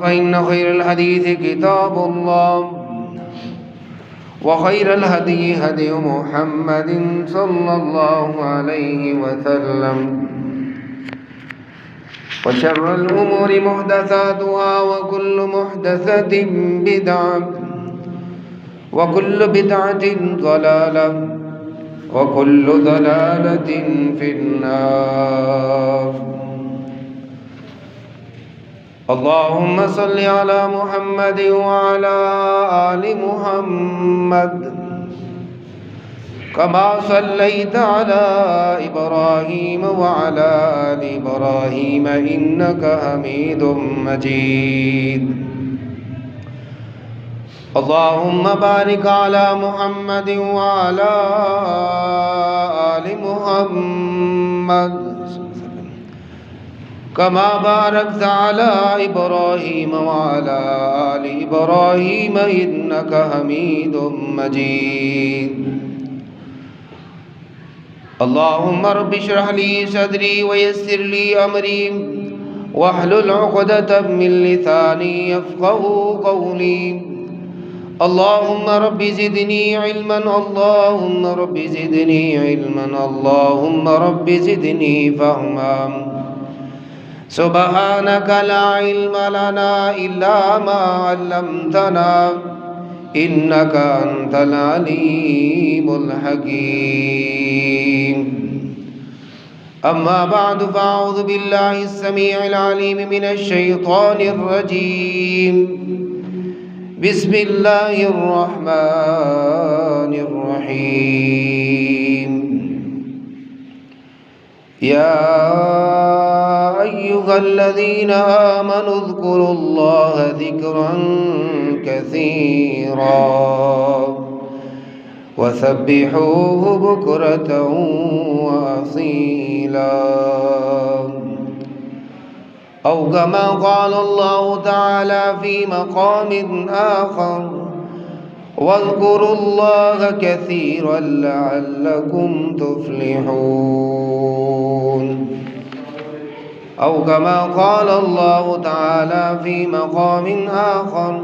فإن خير الحديث كتاب الله وخير الهدي هدي محمد صلى الله عليه وسلم وشر الأمور محدثاتها وكل محدثة بدعة وكل بدعة ضلالة وكل ضلالة في النار. اللهم صل على محمد وعلى آل محمد كما صليت على إبراهيم وعلى آل إبراهيم إنك حميد مجيد. اللهم بارك على محمد وعلى آل محمد كما باركت على إبراهيم وعلى آل إبراهيم إنك حميد مجيد. اللهم رب اشرح لي صدري ويسر لي أمري واحلل عقدة من لساني يفقهوا قولي. اللهم رب زدني علما اللهم رب زدني علما اللهم رب زدني فهما. سبحانك لا علم لنا إلا ما علمتنا إنك أنت العليم الحكيم. أما بعد فأعوذ بالله السميع العليم من الشيطان الرجيم. بسم الله الرحمن الرحيم. يا أيها الذين آمنوا اذكروا الله ذكرا كثيرا وسبحوه بكرة وأصيلا. أو كما قال الله تعالى في مقام آخر واذكروا الله كثيرا لعلكم تفلحون. أو كما قال الله تعالى في مقام آخر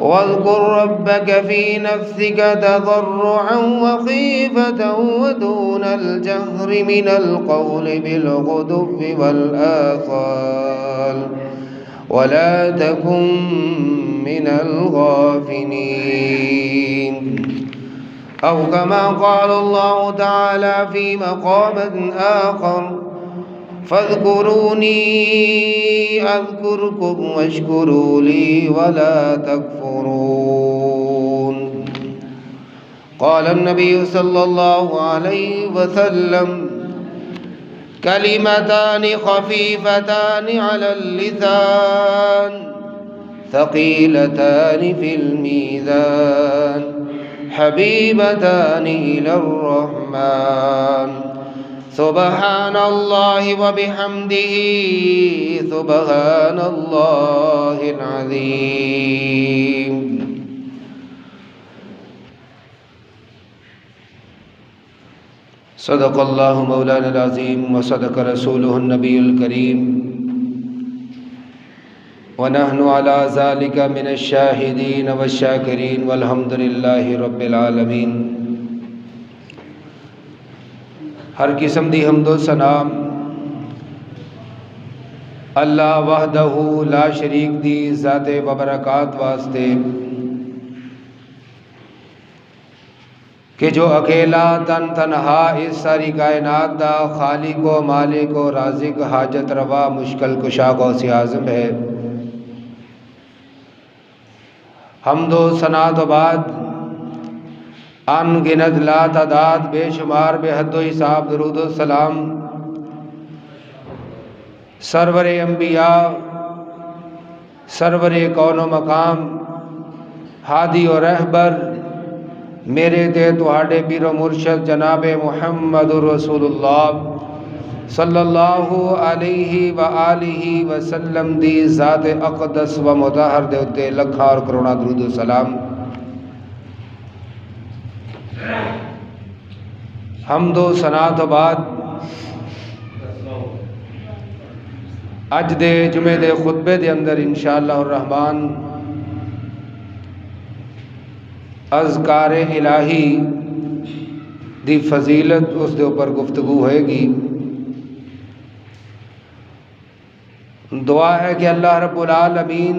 واذكر ربك في نفسك تضرعا وخيفة ودون الجهر من القول بالغدو والآصال ولا تكن من الغافلين. أو كما قال الله تعالى في مقام آخر فاذكروني أذكركم واشكروا لي ولا تكفرون. قال النبي صلى الله عليه وسلم كلمتان خفيفتان على اللسان ثقيلتان في الميزان حبيبتان إلى الرحمن سبحان الله وبحمده سبحان الله العظيم. صدق الله مولانا العظيم وصدق رسوله النبي الكريم ونحن على ذلك من الشاهدين والشاكرين والحمد لله رب العالمين. ہر قسم دی حمد و ثنا اللہ وحدہ لا شریک دی ذات و برکات واسطے کہ جو اکیلا تن تنہا اس ساری کائنات دا خالق و مالک و رازق حاجت روا مشکل کشا غوث اعظم ہے. حمد و ثنا تو بعد ان گنت لا تعداد بے شمار بے حد و حساب درود و سلام سرور انبیاء سرور کون و مقام ہادی و رہبر میرے تے تہاڈے پیر و مرشد جناب محمد رسول اللہ صلی اللہ علیہ وآلہ وسلم دی ذات اقدس و مطہر دے اتے لکھا اور کروڑا درود و سلام. حمد و ثنا تو بعد اج دے جمعے دے خطبے دے اندر انشاءاللہ الرحمن اذکار الہی دی فضیلت اس دے اوپر گفتگو ہوئے گی۔ دعا ہے کہ اللہ رب العالمین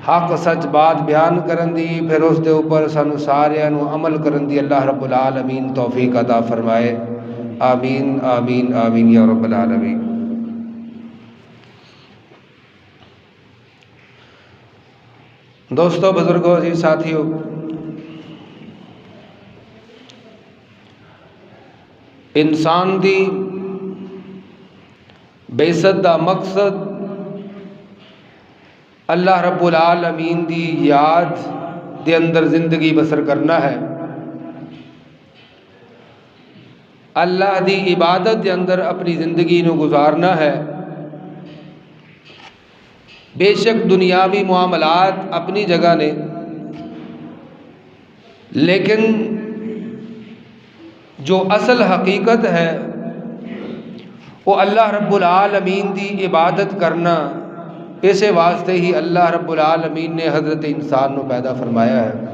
حق سچ بات بیان کرن دی، پھر اس دے اوپر سانو سارے نو عمل کرن دی اللہ رب العالمین توفیق عطا فرمائے۔ آمین آمین آمین یا رب العالمین۔ دوستو، بزرگوں، عزیز ساتھیو، انسان دی بعثت دا مقصد اللہ رب العالمین دی یاد دے اندر زندگی بسر کرنا ہے، اللہ دی عبادت دے اندر اپنی زندگی نو گزارنا ہے۔ بے شک دنیاوی معاملات اپنی جگہ نے، لیکن جو اصل حقیقت ہے وہ اللہ رب العالمین دی عبادت کرنا، اسے واسطے ہی اللہ رب العالمین نے حضرت انسان نو پیدا فرمایا ہے۔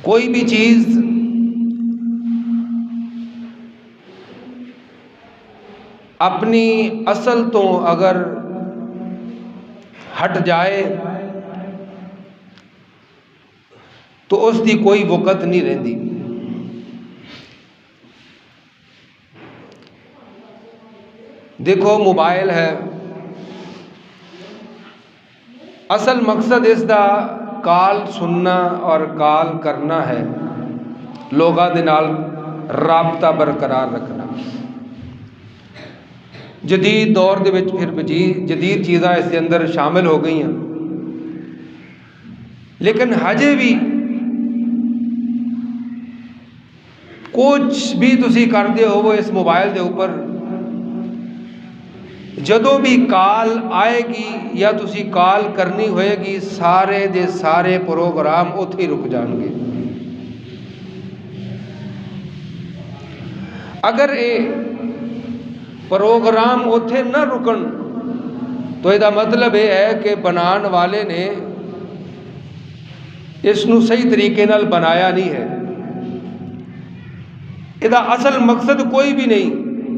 کوئی بھی چیز اپنی اصل تو اگر ہٹ جائے تو اس دی کوئی وقت نہیں رہندی۔ دیکھو، موبائل ہے، اصل مقصد اس دا کال سننا اور کال کرنا ہے، لوگاں دے نال رابطہ برقرار رکھنا۔ جدید دور دے وچ پھر جدید چیزاں اس دے اندر شامل ہو گئی ہیں، لیکن ہجے بھی کچھ بھی تسی کردے ہو وہ اس موبائل دے اوپر، جدوں بھی کال آئے گی یا تسی کال کرنی ہوئے گی، سارے دے سارے پروگرام اتھے ہی رک جان گے۔ اگر اے پروگرام اتھے نہ رکن تو یہ مطلب یہ ہے کہ بنان والے نے اس نو صحیح طریقے نال بنایا نہیں ہے۔ یہ اصل مقصد کوئی بھی نہیں،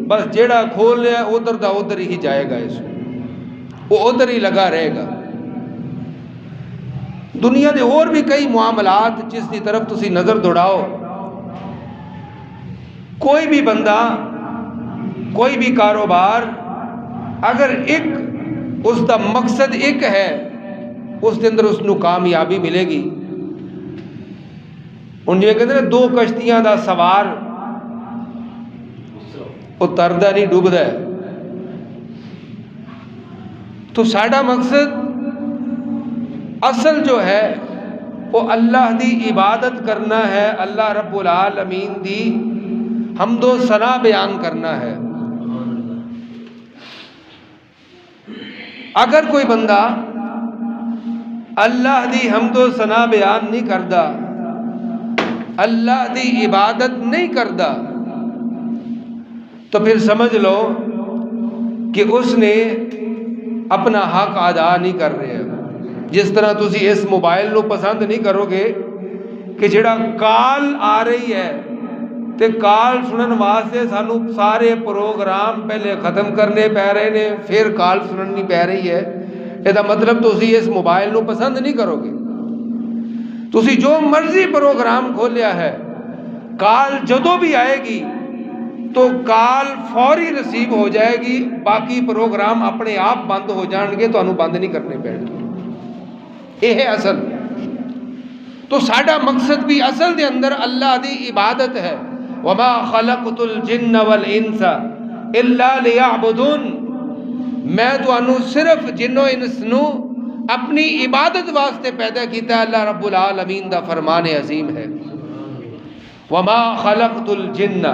بس جیڑا کھول لیا ادھر دا ادھر ہی جائے گا، اس وہ ادھر ہی لگا رہے گا۔ دنیا دے اور بھی کئی معاملات جس کی طرف تسی نظر دوڑاؤ، کوئی بھی بندہ، کوئی بھی کاروبار، اگر ایک اس دا مقصد ایک ہے، اس کے اندر اس نو کامیابی ملے گی۔ ان جو کہتے ہیں دو کشتیاں دا سوار، وہ تردہ نہیں ڈوبدا ہے۔ تو ساڈا مقصد اصل جو ہے وہ اللہ دی عبادت کرنا ہے، اللہ رب العالمین دی حمد و ثنا بیان کرنا ہے۔ اگر کوئی بندہ اللہ دی حمد و ثنا بیان نہیں کردا، اللہ دی عبادت نہیں کردا، تو پھر سمجھ لو کہ اس نے اپنا حق ادا نہیں کر رہے۔ جس طرح تسی اس موبائل نو پسند نہیں کرو گے کہ جڑا کال آ رہی ہے تے کال سنن واسطے سانو سارے پروگرام پہلے ختم کرنے پہ رہے نے، پھر کال سننی پہ رہی ہے، یہ مطلب تسی اس موبائل نو پسند نہیں کرو گے۔ تسی جو مرضی پروگرام کھولیا ہے، کال جدوں بھی آئے گی تو کال فوری ریسیو ہو جائے گی، باقی پروگرام اپنے آپ بند ہو جان گے، تو انہوں بند نہیں کرنے پڑیں گے۔ یہ ہے اصل۔ تو ساڈا مقصد بھی اصل دے اندر اللہ دی عبادت ہے۔ وَمَا خَلَقْتُ الْجِنَّ وَالْإِنسَ إِلَّا لِيَعْبُدُونَ، میں تو انہوں صرف جن و انس نو اپنی عبادت واسطے پیدا کیتا ہے، اللہ رب العالمین دا فرمان عظیم ہے۔ وَمَا خَلَقْتُ الْجِنَّ،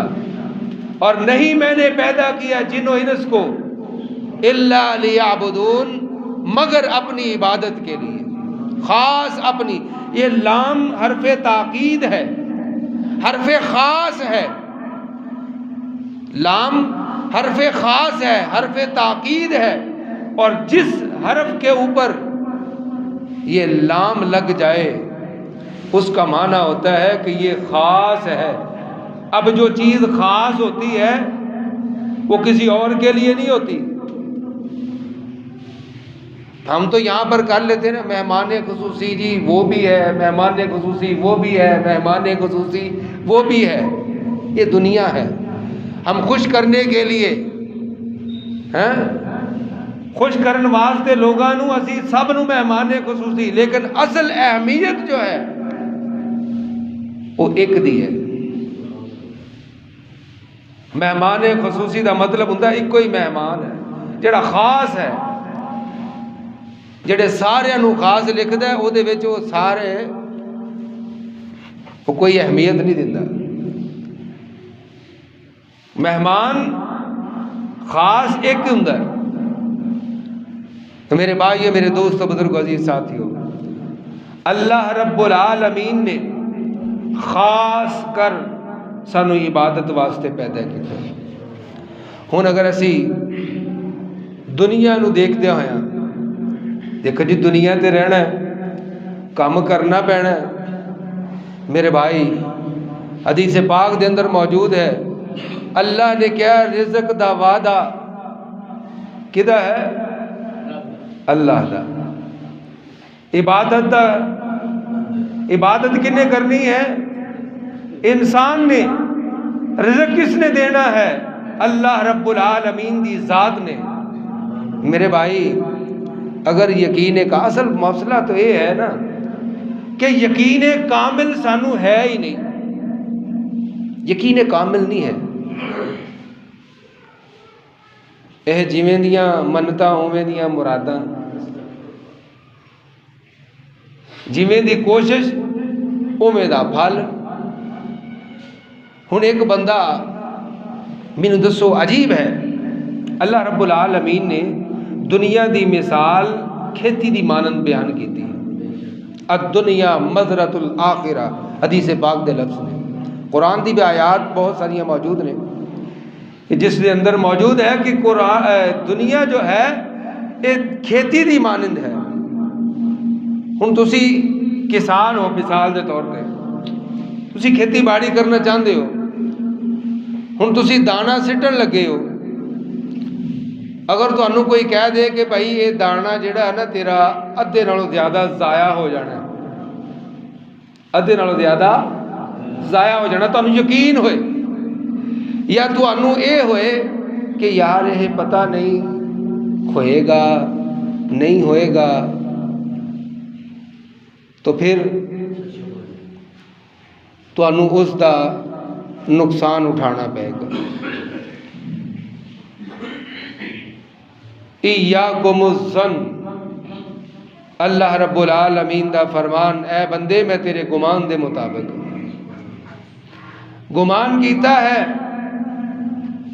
اور نہیں میں نے پیدا کیا جن و انس کو، الا لیعبدون، مگر اپنی عبادت کے لیے، خاص اپنی، یہ لام حرف تاکید ہے، حرف خاص ہے، لام حرف خاص ہے، حرف تاکید ہے، اور جس حرف کے اوپر یہ لام لگ جائے اس کا معنی ہوتا ہے کہ یہ خاص ہے۔ اب جو چیز خاص ہوتی ہے وہ کسی اور کے لیے نہیں ہوتی۔ ہم تو یہاں پر کر لیتے ہیں نا، مہمان خصوصی جی وہ بھی ہے، مہمان خصوصی وہ بھی ہے، مہمان خصوصی وہ بھی ہے۔ یہ دنیا ہے، ہم خوش کرنے کے لیے خوش کرنے واسطے لوگاں نو اسی سب نو مہمان خصوصی، لیکن اصل اہمیت جو ہے وہ ایک دی ہے۔ مہمان خصوصی دا مطلب ہوتا ہے ایک کوئی مہمان ہے جڑا خاص ہے، جڑے سارے نو خاص لکھدا ہے، او دے وچ وہ سارے وہ کوئی اہمیت نہیں دیندا۔ مہمان خاص ایک ہوندا ہے۔ میرے بھائیو، میرے دوستو، بزرگو، عزیز ساتھیو، اللہ رب العالمین نے خاص کر سانو عبادت واسطے پیدا کیتا۔ ہن اگر اسی دنیا نو دیکھدے ہویا، دیکھو جی دنیا تے رہنا ہے، کام کرنا پینا ہے۔ میرے بھائی، حدیث پاک دے اندر موجود ہے، اللہ نے کیا رزق دا وعدہ کدا ہے؟ اللہ دا۔ عبادت کنے کرنی ہے؟ انسان نے۔ رزق کس نے دینا ہے؟ اللہ رب العالمین دی ذات نے۔ میرے بھائی، اگر یقین کا اصل مسئلہ تو یہ ہے نا کہ یقین کامل سانو ہے ہی نہیں، یقین کامل نہیں ہے۔ یہ جویں دیاں منتاں اوویں دیاں مراداں، جویں دی کوشش اوویں دا پھل۔ ہن ایک بندہ مینوں دسو، عجیب ہے، اللہ رب العالمین نے دنیا دی مثال کھیتی دی مانند بیان کیتی۔ الدنیا مزرعۃ الآخرہ، حدیث پاک دے لفظ نے۔ قرآن دی بھی آیات بہت ساری موجود نے جس دے اندر موجود ہے کہ دنیا جو ہے یہ کھیتی دی مانند ہے۔ ہن تسی کسان ہو، مثال دے طور پہ تسی کھیتی باڑی کرنا چاہتے ہو، ہن تسی دانا سٹن لگے ہو۔ اگر تانوں کوئی کہہ دے کہ بھائی یہ دانا جڑا ہے نا تیرا ادھے نالوں زیادہ ضائع ہو جانا ہے، ادھے نالوں زیادہ ضائع ہو جانا، تانوں یقین ہوئے یا تانوں اے ہوئے کہ یار یہ پتہ نہیں ہوئے گا نہیں ہوئے گا، تو پھر تانوں اس دا نقصان اٹھانا پائے گا۔ ایاکم الظن، اللہ رب العالمین دا فرمان، اے بندے میں تیرے گمان دے مطابق گمان کیتا ہے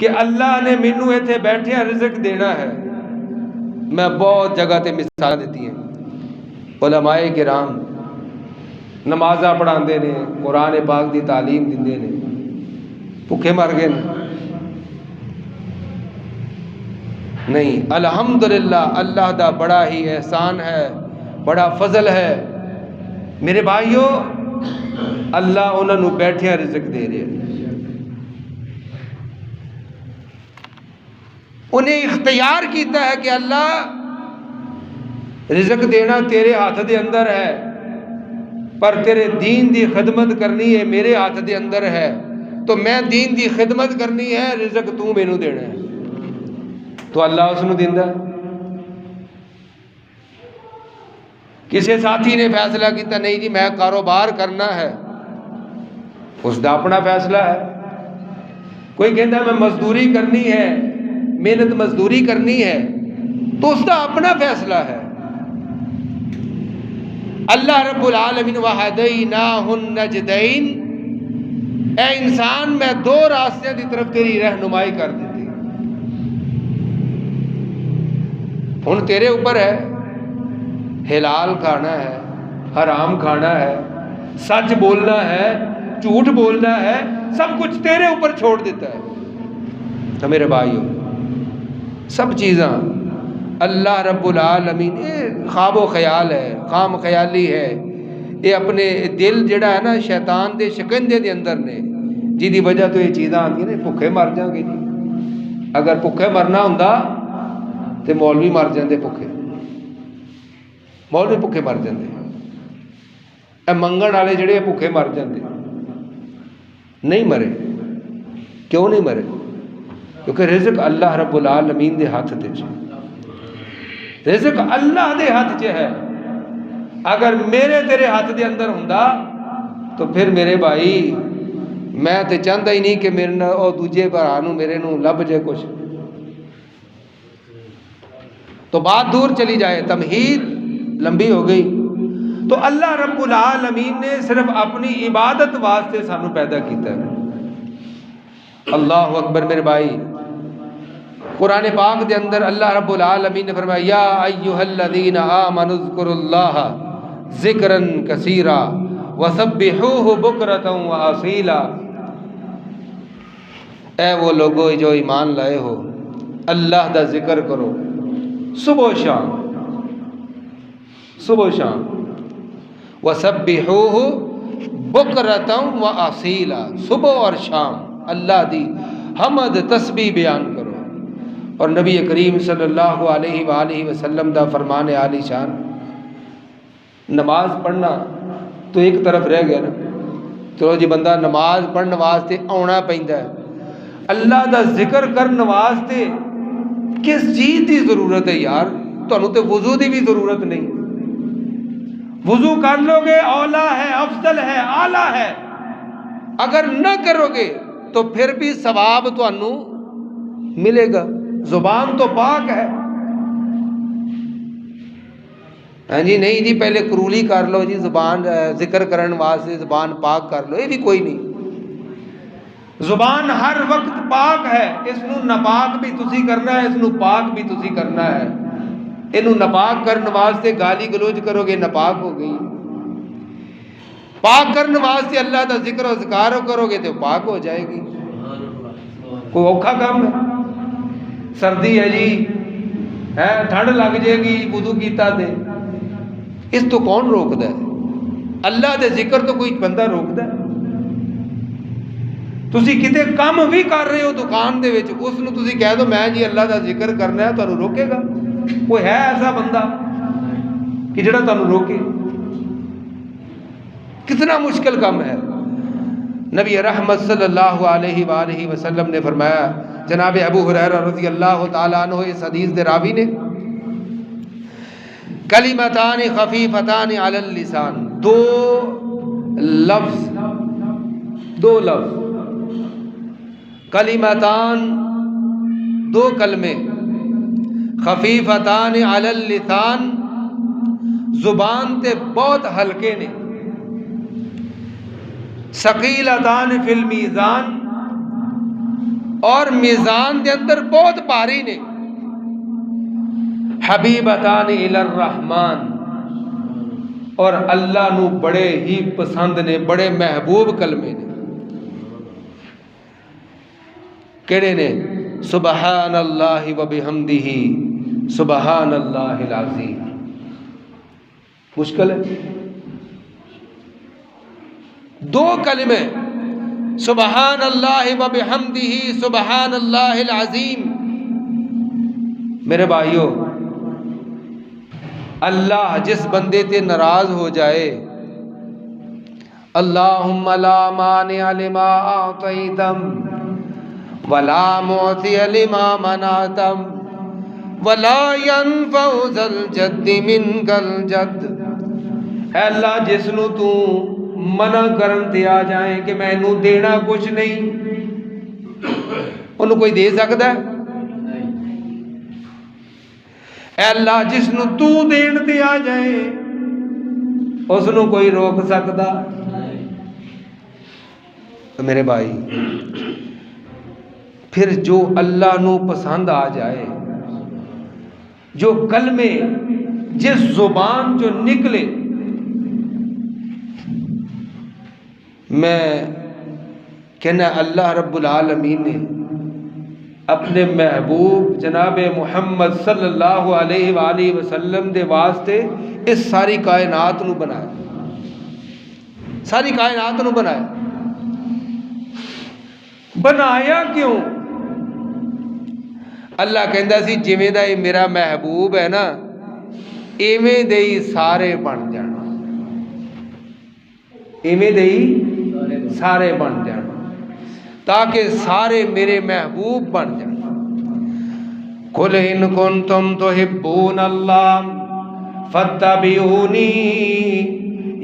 کہ اللہ نے مینوں ایتھے بیٹھے رزق دینا ہے۔ میں بہت جگہ تے مثال دیتی ہیں، علماء کرام نمازاں پڑھاندے نے، قرآن پاک دی تعلیم دیندے نے، بھوکے مر گئے نہیں۔ الحمدللہ، اللہ دا بڑا ہی احسان ہے، بڑا فضل ہے۔ میرے بھائیو، اللہ انہوں نے بیٹھے رزق دے رہے، انہیں اختیار کیتا ہے کہ اللہ رزق دینا تیرے ہاتھ دے اندر ہے، پر تیرے دین دی خدمت کرنی ہے میرے ہاتھ دے اندر ہے، تو میں دین دی خدمت کرنی ہے، رزق تو مینوں دینا ہے، تو اللہ اس نو دیندا۔ کسی ساتھی نے فیصلہ کیتا نہیں جی میں کاروبار کرنا ہے، اس دا اپنا فیصلہ ہے۔ کوئی کہتا ہے میں مزدوری کرنی ہے، محنت مزدوری کرنی ہے، تو اس دا اپنا فیصلہ ہے۔ اللہ رب العالمین وَهَدَيْنَاهُ النَّجْدَيْنِ، اے انسان میں دو راستے دی طرف تیری رہنمائی کر دیتی، ہن تیرے اوپر ہے، حلال کھانا ہے حرام کھانا ہے، سچ بولنا ہے، جھوٹ بولنا ہے، سب کچھ تیرے اوپر چھوڑ دیتا ہے۔ تو میرے بھائیو، سب چیزاں اللہ رب العالمین، یہ خواب و خیال ہے، خام خیالی ہے، یہ اپنے دل جڑا ہے نا شیطان دے شکنجے دے اندر نے، جی دی وجہ تو یہ چیزاں آتی ہیں، بھوکے مر جاؤ گے جی۔ اگر بھوکے مرنا ہوندا تو مولوی مر جاندے، بھوکے مولوی بھوکے مر جاندے، اے منگن والے جڑے بھوکے مر جاندے، نہیں مرے۔ کیوں نہیں مرے؟ کیونکہ رزق اللہ رب العالمین دے ہاتھ تے ہے، رزق اللہ دے ہاتھ چ ہے۔ اگر میرے تیرے ہاتھ دے اندر ہوندا تو پھر میرے بھائی میں تے چاہتا ہی نہیں کہ میرے نال او دوجے بھرا نو میرے نو لب جائے کچھ، تو بات دور چلی جائے، تمہید لمبی ہو گئی۔ تو اللہ رب العالمین نے صرف اپنی عبادت واسطے سانو پیدا کیتا ہے۔ اللہ اکبر میرے بھائی، قرآن پاک دے اندر اللہ رب العالمین نے فرمایا یا ایھا الذین آمنوا اذکروا اللہ ذکرا کثیرا وسبحوہ بکرۃ واصیلا، اے وہ لوگو جو ایمان لائے ہو، اللہ دا ذکر کرو صبح و شام، صبح و شام، وسبحوہ بکرۃ واصیلا، صبح اور شام اللہ دی حمد تسبیح بیان کرو۔ اور نبی کریم صلی اللہ علیہ وآلہ وسلم دا فرمان عالی شان، نماز پڑھنا تو ایک طرف رہ گیا نا، چلو جی بندہ نماز پڑھنے واسطے آنا پیندا ہے، اللہ دا ذکر کرنے واسطے کس چیز دی ضرورت ہے یار؟ تانوں تے وضو دی بھی ضرورت نہیں، وضو کر لو گے اولا ہے، افضل ہے، اعلیٰ ہے، اگر نہ کرو گے تو پھر بھی ثواب تانوں ملے گا۔ زبان تو پاک ہے، ہاں جی نہیں جی پہلے کرولی کر لو جی، زبان ذکر کرن واسطے زبان پاک کر لو، یہ بھی کوئی نہیں۔ زبان ہر وقت پاک ہے، اس نو ناپاک بھی تسی کرنا ہے، اس نو پاک بھی تسی کرنا ہے۔ اینو ناپاک کرن واسطے گالی گلوچ کرو گے ناپاک ہو گئی، پاک کرن واسطے اللہ دا ذکر و اذکار کرو گے تو پاک ہو جائے گی۔ کوئی اوکھا کام ہے؟ سردی ہے جی، ٹھنڈ لگ جائے گی وضو کیتا دے، اس تو کون روکدا ہے؟ اللہ دے ذکر تو کوئی بندہ روکدا ہے؟ تسی کتے کام بھی کر رہے ہو دکان دے وچ، اس نو تسی کہہ دو میں جی اللہ دا ذکر کرنا ہے، تانوں روکے گا؟ کوئی ہے ایسا بندہ کہ جڑا تانوں روکے؟ کتنا مشکل کام ہے۔ نبی رحمت صلی اللہ علیہ وآلہ وسلم نے فرمایا، جناب ابو ہریرہ رضی اللہ تعالیٰ عنہ اس حدیث دے راوی نے، کلمتان خفیفتان علی اللسان، دو لفظ کلمتان، دو کلمے، خفیفتان علی اللسان، زبان تے بہت ہلکے نے، ثقیلتان فی المیزان، اور میزان دے اندر بہت بھاری نے، حبیبتان الی الرحمن، اور اللہ نو بڑے ہی پسند نے، بڑے محبوب کلمے نے۔ کیڑے نے؟ سبحان اللہ و بحمدہ سبحان اللہ العظیم۔ مشکل ہے؟ دو کلمے، سبحان اللہ و بحمدہ سبحان اللہ العظیم۔ میرے بھائیو، اللہ جس بندے تے ناراض ہو جائے، اللہم لا مانع لما اعطیتم ولا معطی لما منعتم ولا ينفع ذا الجد منک الجد، اے اللہ جس نو تو منع کرن تے آ جائیں کہ میں نو دینا کچھ نہیں، انہوں کوئی دے سکتا ہے؟ اے اللہ جس نو تو دین تے آ جائے اس نو کوئی روک سکتا؟ تو میرے بھائی، پھر جو اللہ نو پسند آ جائے، جو کلمے جس زبان جو نکلے میں کہنا اللہ رب العالمین نے اپنے محبوب جناب محمد صلی اللہ علیہ وآلہ وسلم دے واسطے اس ساری کائنات نو بنایا، ساری کائنات نو بنایا۔ بنایا کیوں؟ اللہ کہندا سی جویں دا یہ میرا محبوب ہے نا ایویں دے ہی سارے بن جانا، ایویں دے ہی سارے بن جانا، تاکہ سارے میرے محبوب بن جائیں۔ قُلْ إِن كُنتُمْ تُحِبُّونَ اللَّهَ فَاتَّبِعُونِي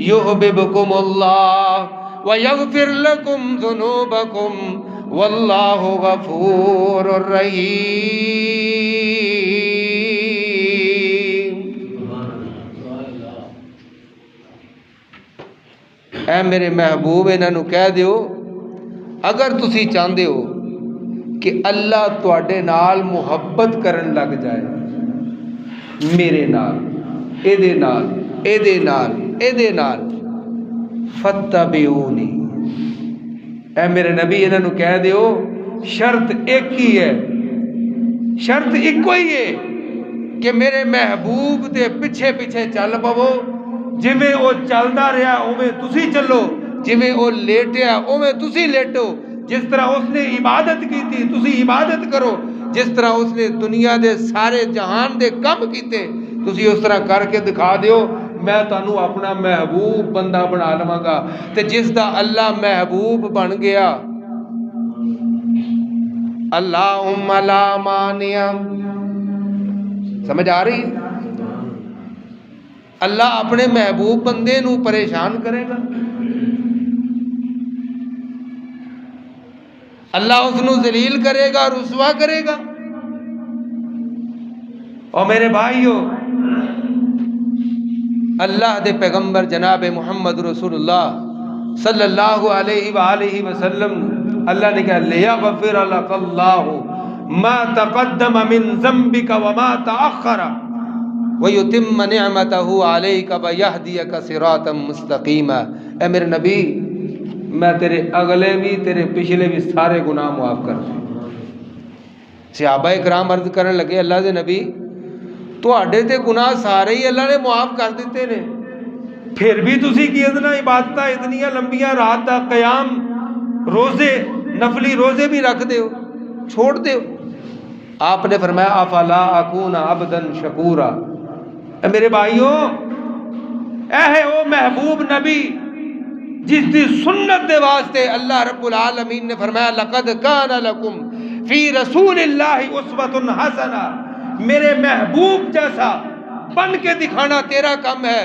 يُحْبِبْكُمُ اللَّهُ وَيَغْفِرْ لَكُمْ ذُنُوبَكُمْ وَاللَّهُ غَفُورٌ رَحِيمٌ۔ اے میرے محبوب انہاں نو کہہ دیو اگر تسی چاہتے ہو کہ اللہ تواڈے نال محبت کرن لگ جائے میرے نال، اے دے نال، اے دے نال، اے دے نال، فَاتَّبِعُونِی، اے میرے نبی انہاں نو کہہ دیو شرط ایک ہی ہے، شرط ایک ہی ہے کہ میرے محبوب دے پیچھے پیچھے چل پو، جویں او چلدا رہیا اوویں تسی چلو، جویں او لیٹیا اوویں تسی لیٹو، جس طرح اس نے عبادت کی تھی تسی عبادت کرو، جس طرح اس نے دنیا دے سارے جہان دے کم کیتے تسی اس طرح کر کے دکھا دیو، میں تانوں اپنا محبوب بندہ بنا لواں گا۔ تے جس دا اللہ محبوب بن گیا، اللہم لا مانع، سمجھ آ رہی؟ اللہ اپنے محبوب بندے نو پریشان کرے گا، اللہ اس نو ذلیل کرے گا، رسوا کرے گا۔ اور میرے بھائیو اللہ دے پیغمبر جناب محمد رسول اللہ صلی اللہ علیہ وآلہ وسلم اللہ نے کہا لِيَغْفِرَ لَكَ اللَّهُ مَا تَقَدَّمَ مِن ذَنبِكَ وَمَا تَأَخَّرَ وَيُتِمَّ نِعْمَتَهُ عَلَيْكَ وَيَهْدِيَكَ صِرَاطًا مُسْتَقِيمًا۔ اے میرے نبی میں تیرے اگلے بھی تیرے پچھلے بھی سارے گناہ معاف کر دوں۔ صحابہ کرام عرض کرنے لگے اللہ دے نبی تواڈے تے گناہ سارے ہی اللہ نے معاف کر دیتے نے، پھر بھی تسی کی اتنا عبادتاں اتنیاں لمبیاں رات دا قیام روزے نفلی روزے بھی رکھ دیو چھوڑ دیو؟ آپ نے فرمایا افلا اکون عبدا شکورا۔ اے میرے بھائیوں اے ہے وہ محبوب نبی جس دی سنت دے واسطے اللہ رب العالمین نے فرمایا لقد کان لکم فی رسول اللہ اسوۃ حسنہ، میرے محبوب جیسا بن کے دکھانا تیرا کم ہے،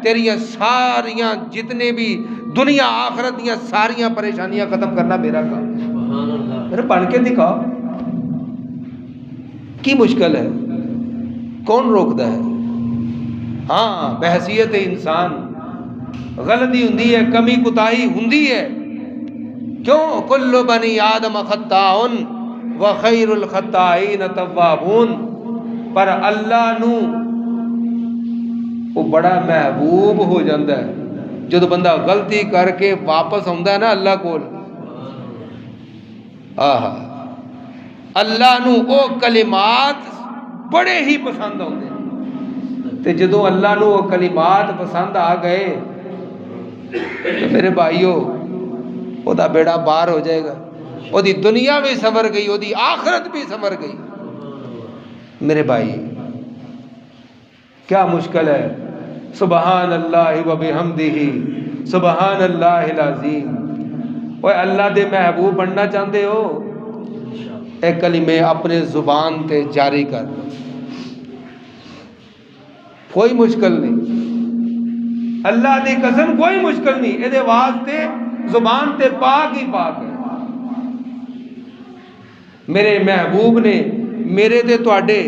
تیریاں ساریاں جتنے بھی دنیا آخرت دیاں ساریاں پریشانیاں ختم کرنا میرا کام ہے، میرے بن کے دکھاؤ۔ کی مشکل ہے؟ کون روکتا ہے؟ ہاں بحیثیت انسان غلطی ہوندی ہے، کمی کوتاہی ہوندی ہے، کیوں؟ کل بنی آدم خطاء وخیر الخطائین توابون، پر اللہ نو وہ بڑا محبوب ہو جاندہ ہے جب بندہ غلطی کر کے واپس آندا ہے نا اللہ کول، اللہ نو او کلمات بڑے ہی پسند ہوندے ہیں، تے جدوں اللہ نو وہ کلمات پسند آ گئے میرے بھائیو او دا بیڑا پار ہو جائے گا، او دی دنیا بھی سنور گئی، او دی آخرت بھی سنور گئی۔ میرے بھائی کیا مشکل ہے؟ سبحان اللہ و بحمدہ سبحان اللہ العظیم۔ اوے اللہ دے محبوب بننا چاہتے ہو؟ اے کلمے اپنے زبان تے جاری کر، کوئی مشکل نہیں، اللہ دی قسم کوئی مشکل نہیں، اے دے واسطے زبان تے پاک ہی پاک ہے۔ میرے محبوب نے میرے تے تواڈے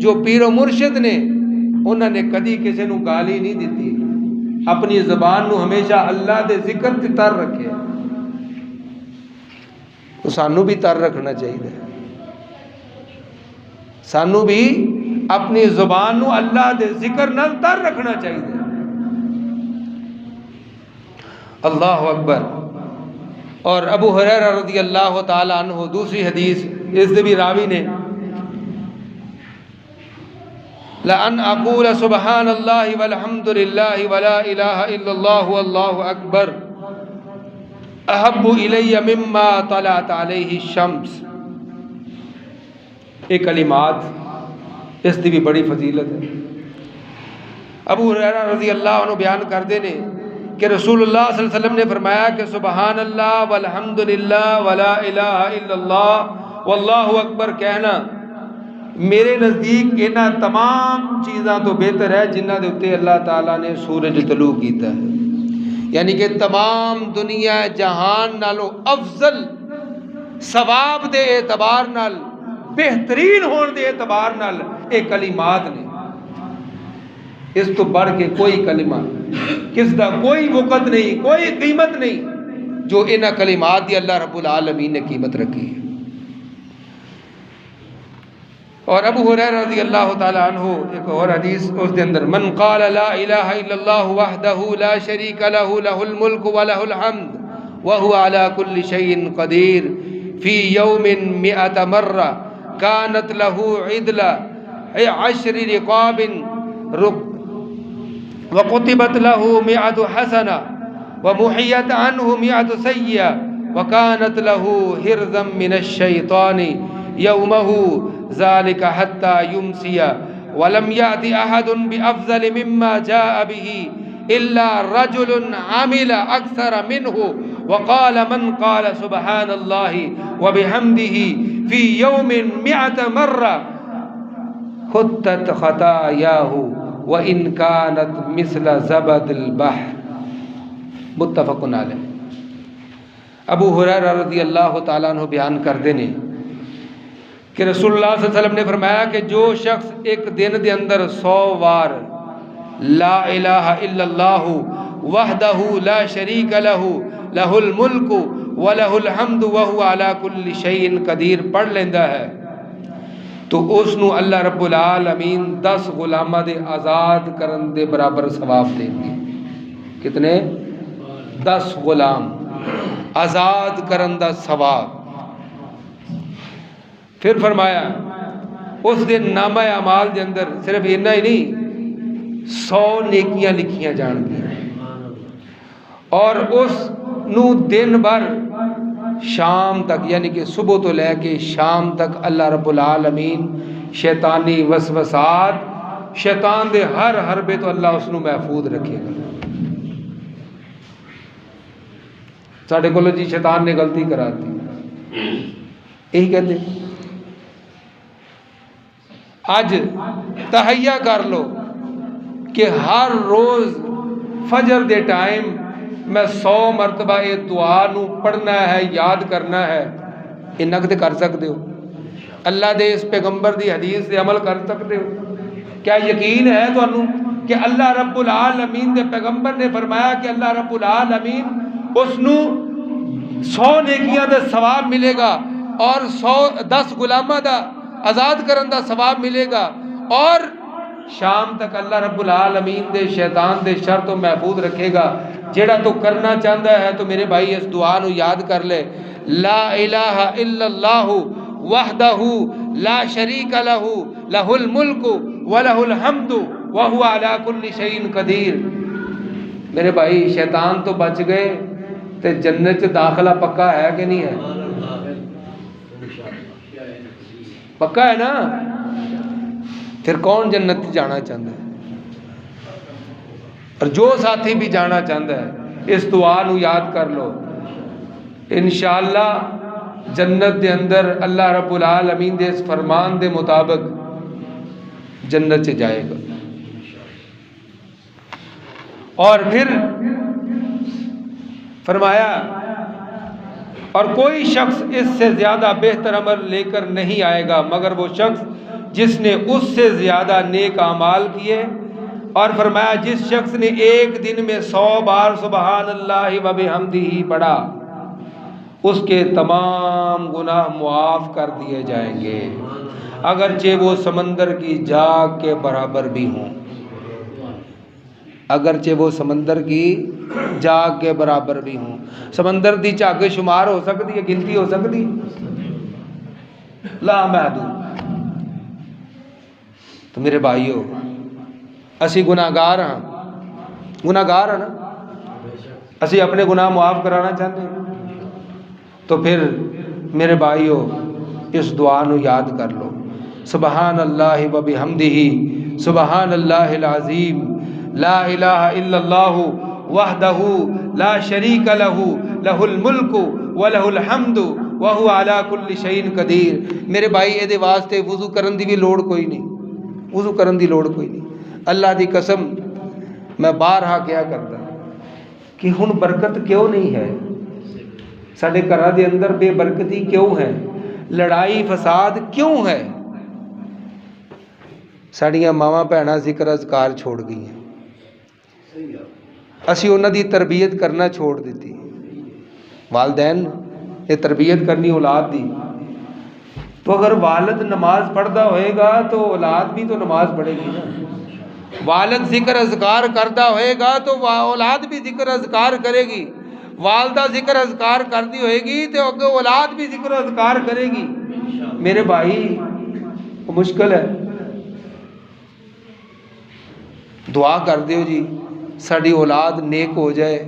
جو پیر و مرشد نے انہوں نے کدی کسی نو گالی نہیں دیتی، اپنی زبان نو ہمیشہ اللہ دے ذکر تے تر رکھے، تو سانو بھی تر رکھنا چاہیے، سانو بھی اپنی زبان نو اللہ دے ذکر نال تر رکھنا چاہیے۔ اللہ اکبر۔ اور ابو ہریرہ رضی اللہ تعالی عنہ دوسری حدیث اس سے بھی راوی نے لَأَنْ أَقُولَ سُبْحَانَ اللَّهِ وَالْحَمْدُ لِلَّهِ وَلَا إِلَهَ إِلَّا اللَّهُ وَاللَّهُ أَكْبَرُ أَحَبُّ إِلَيَّ مِمَّا طَلَعَتْ عَلَيْهِ الشَّمْسُ۔ یہ کلمات اس دی بھی بڑی فضیلت ہے۔ ابو ہریرہ رضی اللہ عنہ بیان کرتے ہیں کہ رسول اللہ صلی اللہ علیہ وسلم نے فرمایا کہ سبحان اللہ والحمد للہ ولا الہ الا اللہ واللہ اکبر کہنا میرے نزدیک انہاں تمام چیزاں تو بہتر ہے جنہاں دے اتے اللہ تعالیٰ نے سورج طلوع کیتا ہے، یعنی کہ تمام دنیا جہان نالو افضل ثواب دے اعتبار نال بہترین ہون دے اعتبار نال اے کلمات نے، اس تو بڑھ کے کوئی کلمہ کس دا کوئی وقت نہیں، کوئی قیمت نہیں جو انہاں کلمات دی اللہ رب العالمین نے قیمت رکھی ہے۔ اور ابو ہریرہ رضی اللہ تعالی عنہ ایک اور حدیث اس دے اندر من قال لا الہ الا اللہ وحدہ لا شریک لہ لہ الملک ولہ الحمد وہو علی کل شیء قدیر فی یوم 100 مرہ کانت لہ عدل 10 رقاب وقتبت له 100 حسنة ومحيت عنه 100 سيئة وكانت له هرزا من الشيطان يومه ذلك حتى يمسي ولم يأتي أحد بأفضل مما جاء به إلا رجل عمل أكثر منه وقال من قال سبحان الله وبحمده في يوم 100 مرة خطت خطاياه وَإِنْ كَانَتْ مِثْلَ زَبَدِ الْبَحْرِ متفق علیہ۔ ابو ہریرہ رضی اللہ تعالیٰ عنہ بیان کرتے ہیں کہ رسول اللہ صلی اللہ علیہ وسلم نے فرمایا کہ جو شخص ایک دن دے اندر 100 بار لا الہ الا اللہ وحدہ لا شریک لہ لہ الملک ولہ الحمد وہو علی کل شیء قدیر پڑھ لیندہ ہے تو اس نو اللہ رب العالمین 10 غلامہ دے آزاد کرن دے برابر ثواب دیں گے۔ کتنے؟ 10 غلام آزاد کرن دا ثواب۔ پھر فرمایا اس دن نامہ اعمال دے اندر صرف اتنا ہی نہیں 100 نیکیاں لکھیاں جان گیا اور اس نو دن بھر شام تک یعنی کہ صبح تو لے کے شام تک اللہ رب العالمین شیطانی وسوسات شیطان دے ہر حربے تو اللہ اس نو محفوظ رکھے گا۔ ساڑھے کو جی شیطان نے غلطی کرا دی یہی کہتے آج تہیہ کر لو کہ ہر روز فجر دے ٹائم میں 100 مرتبہ یہ دعا نو پڑھنا ہے یاد کرنا ہے، انک تے کر سکتے ہو؟ اللہ دے اس پیغمبر دی حدیث سے عمل کر سکتے ہو؟ کیا یقین ہے تو انہوں کہ اللہ رب العالمین دے پیغمبر نے فرمایا کہ اللہ رب العالمین اس نو 100 نیکیاں دے ثواب ملے گا اور 10 غلامہ دا آزاد کرن دا ثواب ملے گا اور شام تک اللہ رب العالمین دے شیطان دے شر تو محفوظ رکھے گا۔ جیڑا تو کرنا چاہتا ہے تو میرے بھائی اس دعا نو یاد کر لے، لا الہ الا اللہ وحدہ لا شریک لہ لہ الملک ولہ الحمد وہو علی کل شیء قدیر۔ میرے بھائی شیطان تو بچ گئے تے جنت داخلہ پکا ہے کہ نہیں ہے؟ پکا ہے نا؟ پھر کون جنت جانا چاہتا ہے؟ اور جو ساتھی بھی جانا چاہتا ہے اس دعا نو یاد کر لو، انشاءاللہ جنت دے اندر اللہ رب العالمین دے اس فرمان دے مطابق جنت سے جائے گا۔ اور پھر فرمایا اور کوئی شخص اس سے زیادہ بہتر عمل لے کر نہیں آئے گا مگر وہ شخص جس نے اس سے زیادہ نیک اعمال کیے، اور فرمایا جس شخص نے ایک دن میں 100 بار سبحان اللہ و بحمدہ پڑھا اس کے تمام گناہ معاف کر دیے جائیں گے اگرچہ وہ سمندر کی جاگ کے برابر بھی ہوں۔ اگرچہ وہ سمندر کی جاگ کے برابر بھی ہوں. سمندر دی جھگ شمار ہو سکتی ہے, گنتی ہو سکتی لا محدود. تو میرے بھائیو اسی گناہگار ہاں, گناہگار ہیں نا, اسی اپنے گناہ معاف کرانا چاہتے ہیں. تو پھر میرے بھائیو اس دعا نو یاد کر لو, سبحان اللہ و بحمدہ سبحان اللہ العظیم لا الہ الا اللہ وحدہ لا شریک لہ لہ الملک ولہ الحمد وہو علی کل شیء قدیر. میرے بھائی یہ واسطے وضو کرن دی بھی لوڑ کوئی نہیں, وضو کرن دی لوڑ کوئی نہیں. اللہ دی قسم میں بارہا کیا کرتا کہ ہن برکت کیوں نہیں ہے ساڈے گھراں دے اندر, بے برکتی کیوں ہے, لڑائی فساد کیوں ہے. ساڈیاں ماواں بھੈਣਾں ذکر اذکار چھوڑ گئی ہیں, اسی انہاں دی تربیت کرنا چھوڑ دیتی. والدین نے تربیت کرنی اولاد دی, تو اگر والد نماز پڑھتا ہوئے گا تو اولاد بھی تو نماز پڑھے گی نا. والد ذکر اذکار کرتا ہوئے گا تو اولاد بھی ذکر اذکار کرے گی. والدہ ذکر اذکار کرتی ہوئے گی تو اگے اولاد بھی ذکر اذکار کرے گی. میرے بھائی مشکل ہے, دعا کر دیو جی ساری اولاد نیک ہو جائے.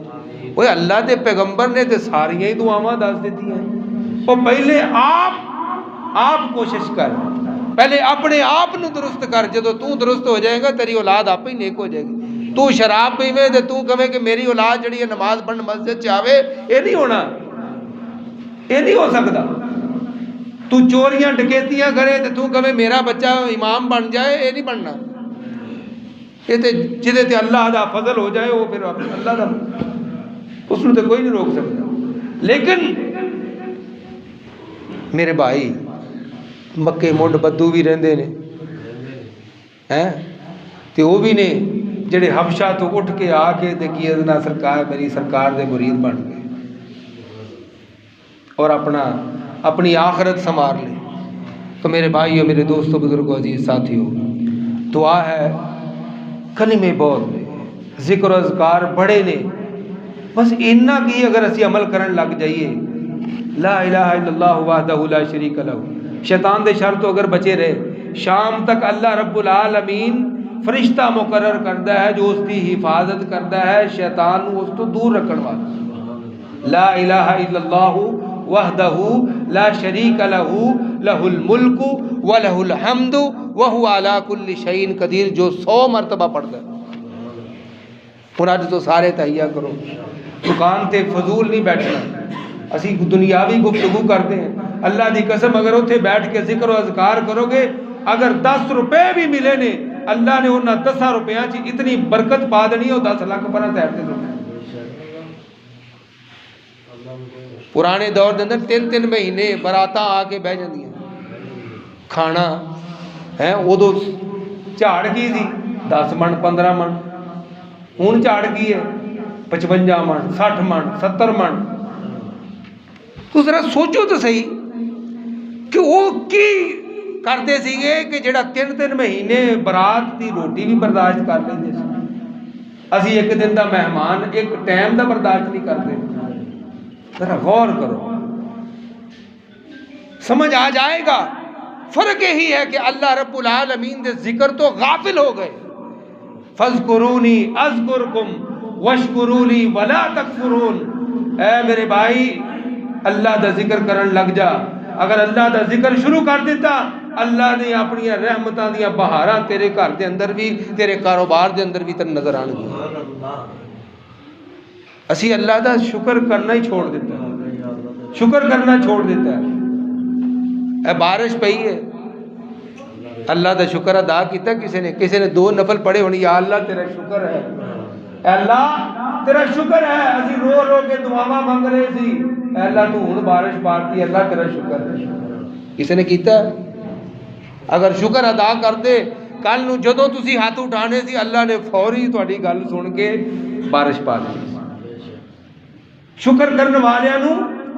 وہ اللہ دے پیغمبر نے تے ساریاں ہی دعاواں دس دیتی ہیں. وہ پہلے آپ کوشش کر, پہلے اپنے آپ نو درست کر. جدو تو درست ہو جائے گا تیری اولاد آپ ہی نیک ہو جائے گی. تو شراب پیوے تے تو کہے کہ میری اولاد جڑی ہے نماز پڑھن مسجد چ آوے, یہ نہیں ہونا, یہ نہیں ہو سکتا. تو چوریاں ڈکیتیاں کرے تے تو کہے میرا بچہ امام بن جائے, یہ نہیں بننا. یہ تے جدے تے اللہ دا فضل ہو جائے وہ پھر اللہ دا, اس نے تو کوئی نہیں روک سکتا. لیکن میرے بھائی مکے منڈ بدو بھی رہندے نے تے وہ بھی نے جڑے حبشہ تو اٹھ کے آ کے تے کی ادنا سرکار میری سرکار دے مرید بن گئے اور اپنی آخرت سنوار لی. تو میرے بھائیو, میرے دوستو, بزرگوں, عزیز ساتھیو, دعا ہے, کلمے بہت نے, ذکر و اذکار بڑے نے, بس اتنا کی اگر اسی عمل کرن لگ جائیے, لا الہ الا اللہ وحدہ لا شریک لہ, شیطان دے شر تو اگر بچے رہے, شام تک اللہ رب العالمین فرشتہ مقرر کرتا ہے جو اس کی حفاظت کرتا ہے, شیطان اس تو دور رکھن والا. لا الہ الا اللہ وحدہ لا شریک لہ لہ الملک ولہ الحمد وہو علی کل شیء قدیر, جو 100 مرتبہ پڑھتا ہے. ہن اج تو سارے تہیا کرو, دکان تے فضول نہیں بیٹھنا. اسی دنیاوی گفتگو کرتے ہیں, اللہ دی قسم اگر اتنے بیٹھ کے ذکر و اذکار کرو گے, اگر 10 روپے بھی ملے نے, اللہ نے انہاں 10 روپیاں چ اتنی برکت پا دینی ہے, 10 لاکھ پر تیرتے دو. پرانے دور دے اندر 3 مہینے براتاں آ کے بہ جاندیاں کھانا ہے. ادو جھاڑ کی سی 10 من 15 من, ہوں جھاڑ کی ہے 55 من 60 من 70 من. تو ذرا سوچو تو صحیح کہ وہ کی کرتے سیگے کہ جڑا 3 مہینے برات دی روٹی بھی برداشت کر لیندے سی. اسی ایک دن دا مہمان ایک ٹائم دا برداشت نہیں کرتے. ذرا غور کرو, سمجھ آ جائے گا. فرق یہی ہے کہ اللہ رب العالمین دے ذکر تو غافل ہو گئے. فاذکرونی اذکرکم واشکروا لی ولا تکفرون. اے میرے بھائی اللہ دا ذکر کرن لگ جا. اگر اللہ دا ذکر شروع کر دیتا, اللہ نے اپنی رحمتاں دیاں بہاراں تیرے گھر دے اندر بھی, تیرے کاروبار دے اندر بھی تن نظر آن گیا. اسی اللہ دا شکر کرنا ہی چھوڑ دیتا ہے, شکر کرنا چھوڑ دیتا ہے. اے بارش پئی ہے, اللہ دا شکر ادا کیتا کسی نے 2 نفل پڑھے ہونی, یا اللہ تیرا شکر ہے, اے اللہ تیرا شکر ہے. اسی رو رو کے دعاواں مانگ رہے سی, اے اللہ تو ہن بارش پارتی, اللہ تیرا شکر ہے. کسی نے کیتا ہے؟ اگر شکر ادا کر دے, کل نو جدوں تسی ہاتھ اٹھانے سی, اللہ نے فوری تہاڈی گل سن کے بارش پا دی. شکر کرنے والیاں نو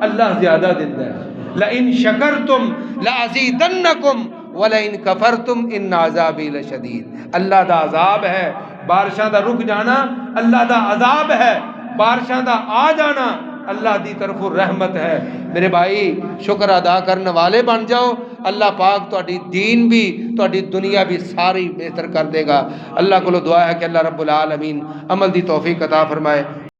اللہ زیادہ دیندا ہے. لئن شکرتم لازیدنکم ولئن کفرتم ان عذابی لشدید. اللہ دا عذاب ہے بارشاں دا رک جانا اللہ دا عذاب ہے، بارشاں دا آ جانا اللہ دی طرف رحمت ہے۔ میرے بھائی شکر ادا کرنے والے بن جاؤ، اللہ پاک تہاڈی دین بھی تہاڈی دنیا بھی ساری بہتر کر دے گا۔ اللہ کو دعا ہے کہ اللہ رب العالمین عمل دی توفیق عطا فرمائے۔